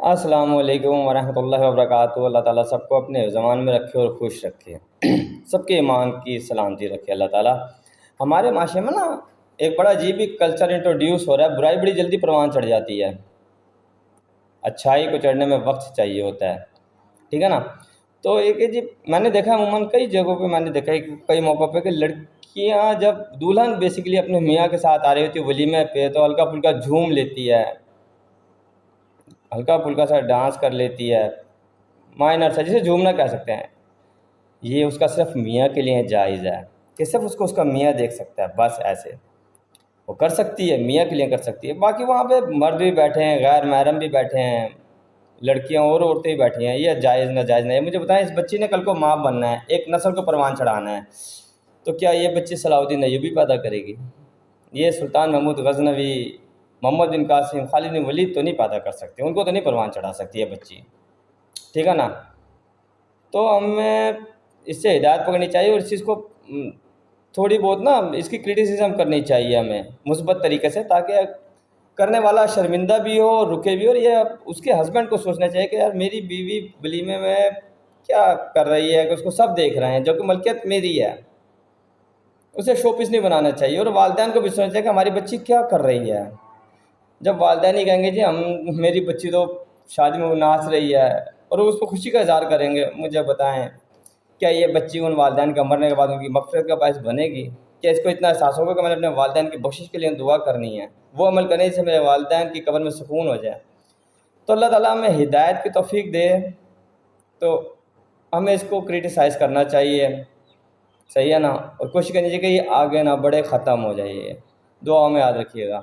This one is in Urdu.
السلام علیکم ورحمۃ اللہ وبرکاتہ۔ اللہ تعالیٰ سب کو اپنے زمان میں رکھے اور خوش رکھے، سب کے ایمان کی سلامتی رکھے اللہ تعالیٰ۔ ہمارے معاشرے میں نا ایک بڑا عجیب ہی کلچر انٹروڈیوس ہو رہا ہے، برائی بڑی جلدی پروان چڑھ جاتی ہے، اچھائی کو چڑھنے میں وقت چاہیے ہوتا ہے، ٹھیک ہے نا۔ تو ایک عجیب میں نے دیکھا عموماً کئی جگہوں پہ، میں نے دیکھا ہے کہ کئی موقعوں پہ کہ لڑکیاں جب دلہن بیسیکلی اپنے میاں کے ساتھ آ رہی ہوتی ہے ولیمے پہ، تو ہلکا پھلکا جھوم لیتی ہے، ہلکا پھلکا سا ڈانس کر لیتی ہے، مائنر سا، جسے جھومنا کہہ سکتے ہیں۔ یہ اس کا صرف میاں کے لیے جائز ہے کہ صرف اس کو اس کا میاں دیکھ سکتا ہے، بس ایسے وہ کر سکتی ہے، میاں کے لیے کر سکتی ہے۔ باقی وہاں پہ مرد بھی بیٹھے ہیں، غیر محرم بھی بیٹھے ہیں، لڑکیاں اور عورتیں بھی بیٹھی ہیں، یہ جائز ناجائز نہیں ہے۔ مجھے بتائیں، اس بچی نے کل کو ماں بننا ہے، ایک نسل کو پروان چڑھانا ہے، تو کیا یہ بچی صلاح الدین ایوبی پیدا کرے گی؟ یہ سلطان محمود غزنوی، محمد بن قاسم، خالد بن ولید تو نہیں پیدا کر سکتے، ان کو تو نہیں پروان چڑھا سکتی ہے بچی، ٹھیک ہے نا۔ تو ہمیں اس سے ہدایت پکڑنی چاہیے، اور اس چیز کو تھوڑی بہت نا اس کی کرٹیسزم کرنی چاہیے ہمیں مثبت طریقے سے، تاکہ کرنے والا شرمندہ بھی ہو اور رکے بھی، اور یہ اس کے ہسبینڈ کو سوچنا چاہیے کہ یار میری بیوی ولیمے میں کیا کر رہی ہے، کہ اس کو سب دیکھ رہے ہیں، جو کہ ملکیت میری ہے، اسے شو پیس نہیں بنانا چاہیے۔ اور والدین کو بھی سوچنا چاہیے کہ ہماری بچی کیا کر رہی ہے۔ جب والدین ہی کہیں گے جی میری بچی تو شادی میں ناچ رہی ہے، اور اس کو خوشی کا اظہار کریں گے، مجھے بتائیں کیا یہ بچی ان والدین کا مرنے کے بعد ان کی مغفرت کا باعث بنے گی؟ کیا اس کو اتنا احساس ہوگا کہ میں نے اپنے والدین کی بخشش کے لیے دعا کرنی ہے، وہ عمل کرنے سے میرے والدین کی قبر میں سکون ہو جائے؟ تو اللہ تعالیٰ ہمیں ہدایت کی توفیق دے، تو ہمیں اس کو کرٹیسائز کرنا چاہیے، صحیح ہے نا، اور کوشش کرنی چاہیے کہ یہ آگے نہ بڑھے، ختم ہو جائے۔ یہ دعاؤں میں یاد رکھیے گا۔